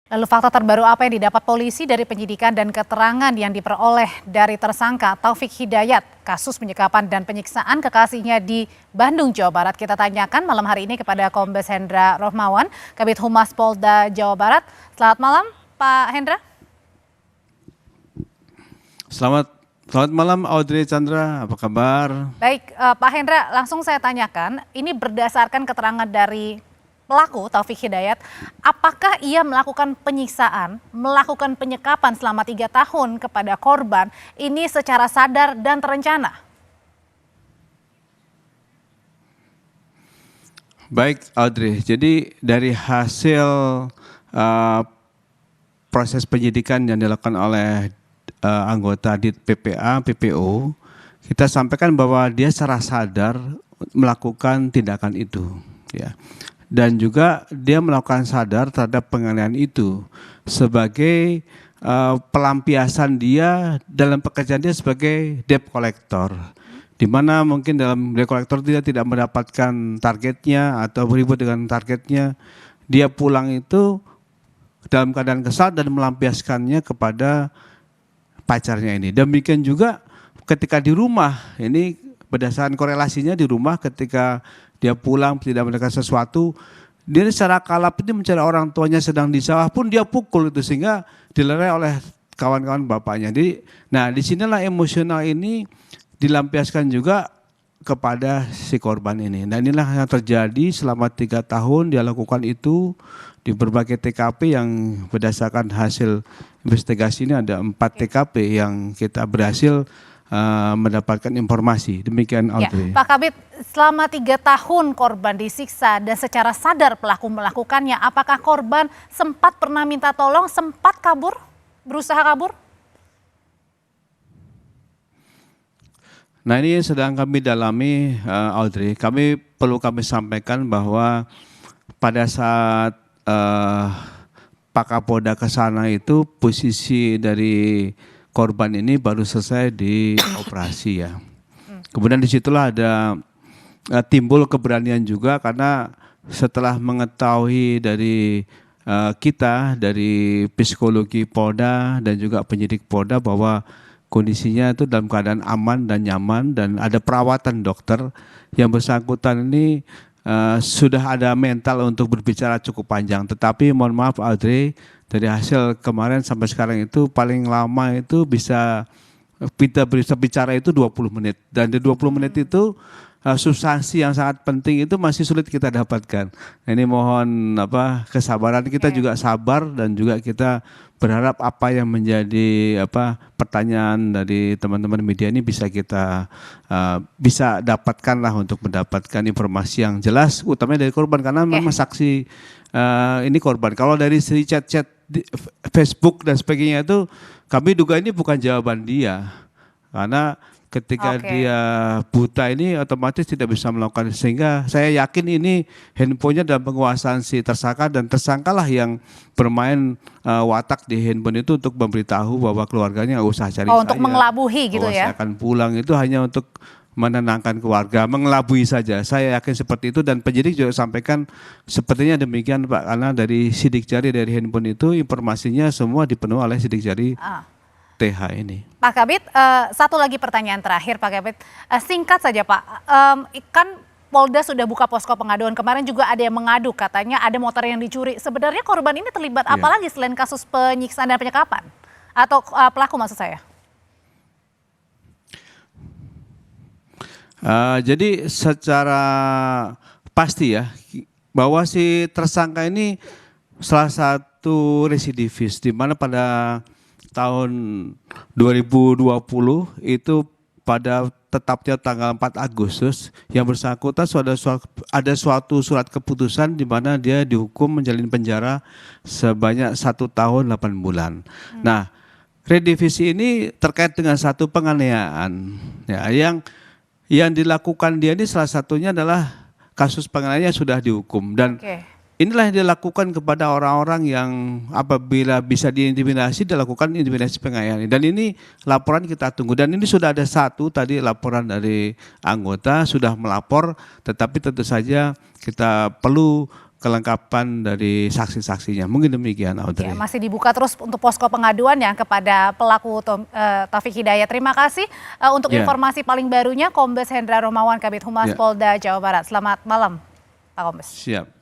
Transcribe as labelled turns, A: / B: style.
A: Lalu fakta terbaru apa yang didapat polisi dari penyidikan dan keterangan yang diperoleh dari tersangka Taufik Hidayat kasus penyekapan dan penyiksaan kekasihnya di Bandung, Jawa Barat? Kita tanyakan malam hari ini kepada Kombes Hendra Rohmawan, Kabid Humas Polda Jawa Barat. Selamat malam, Pak Hendra.
B: Selamat malam Audrey Chandra, apa kabar?
A: Baik, Pak Hendra, langsung saya tanyakan, ini berdasarkan keterangan dari pelaku Taufik Hidayat, apakah ia melakukan penyiksaan, melakukan penyekapan selama 3 tahun kepada korban ini secara sadar dan terencana?
B: Baik Audrey, jadi dari hasil proses penyidikan yang dilakukan oleh anggota di PPA, PPO, kita sampaikan bahwa dia secara sadar melakukan tindakan itu, ya. Dan juga dia melakukan sadar terhadap penganiayaan itu sebagai pelampiasan dia dalam pekerjaan dia sebagai debt collector, di mana mungkin dalam debt collector dia tidak mendapatkan targetnya atau beribut dengan targetnya, dia pulang itu dalam keadaan kesal dan melampiaskannya kepada pacarnya ini. Demikian juga ketika di rumah, ini berdasarkan korelasinya di rumah ketika dia pulang tidak mendapatkan sesuatu, dia secara kalap itu mencari orang tuanya sedang di sawah pun dia pukul itu sehingga dilerai oleh kawan-kawan bapaknya. Jadi, nah disinilah emosional ini dilampiaskan juga kepada si korban ini. Dan inilah yang terjadi selama 3 tahun dia lakukan itu di berbagai TKP yang berdasarkan hasil investigasi ini ada 4 TKP yang kita berhasil mendapatkan informasi. Demikian Audrey.
A: Ya, Pak Kabid, selama 3 tahun korban disiksa dan secara sadar pelaku melakukannya, apakah korban sempat pernah minta tolong, sempat kabur, berusaha kabur?
B: Nah ini sedang kami dalami Audrey. Kami sampaikan bahwa pada saat Pak Kapolda ke sana itu posisi dari korban ini baru selesai di operasi ya. Kemudian disitulah ada timbul keberanian juga karena setelah mengetahui dari kita dari psikologi Polda dan juga penyidik Polda bahwa kondisinya itu dalam keadaan aman dan nyaman dan ada perawatan dokter, yang bersangkutan ini sudah ada mental untuk berbicara cukup panjang. Tetapi mohon maaf Audrey, dari hasil kemarin sampai sekarang itu paling lama itu bisa bicara itu 20 menit. Dan di 20 menit itu substansi yang sangat penting itu masih sulit kita dapatkan. Nah, ini mohon kesabaran kita juga sabar dan juga kita berharap apa yang menjadi pertanyaan dari teman-teman media ini bisa kita bisa dapatkan lah untuk mendapatkan informasi yang jelas, utamanya dari korban karena memang saksi ini korban. Kalau dari segi chat-chat di Facebook dan sebagainya itu kami duga ini bukan jawaban dia, karena ketika dia buta ini otomatis tidak bisa melakukan, sehingga saya yakin ini handphonenya dalam penguasaan si tersangka dan tersangkalah yang bermain watak di handphone itu untuk memberitahu bahwa keluarganya nggak usah cari saya.
A: Untuk mengelabuhi gitu ya?
B: Saya akan pulang itu hanya untuk menenangkan keluarga, mengelabui saja. Saya yakin seperti itu dan penyidik juga sampaikan sepertinya demikian Pak, karena dari sidik jari dari handphone itu informasinya semua dipenuhi oleh sidik jari TH ini.
A: Pak Kabid, satu lagi pertanyaan terakhir Pak Kabid, singkat saja Pak, kan Polda sudah buka posko pengaduan, kemarin juga ada yang mengadu katanya ada motor yang dicuri. Sebenarnya korban ini terlibat apa lagi selain kasus penyiksaan dan penyekapan? Atau pelaku maksud saya?
B: Jadi secara pasti ya bahwa si tersangka ini salah satu residivis, di mana pada tahun 2020 itu pada tetapnya tanggal 4 Agustus yang bersangkutan ada suatu surat keputusan di mana dia dihukum menjalani penjara sebanyak 1 tahun 8 bulan. Nah, redivisi ini terkait dengan satu penganiayaan ya, yang dilakukan dia ini salah satunya adalah kasus penganiayaan sudah dihukum dan inilah yang dilakukan kepada orang-orang yang apabila bisa diintimidasi dilakukan intimidasi penganiayaan. Dan ini laporan kita tunggu dan ini sudah ada satu tadi laporan dari anggota sudah melapor, tetapi tentu saja kita perlu kelengkapan dari saksi-saksinya. Mungkin demikian, Audrey.
A: Ya, masih dibuka terus untuk posko pengaduan ya kepada pelaku Taufik Hidayat. Terima kasih untuk informasi paling barunya Kombes Hendra Romawan, Kabid Humas Polda Jawa Barat. Selamat malam, Pak Kombes.
B: Siap.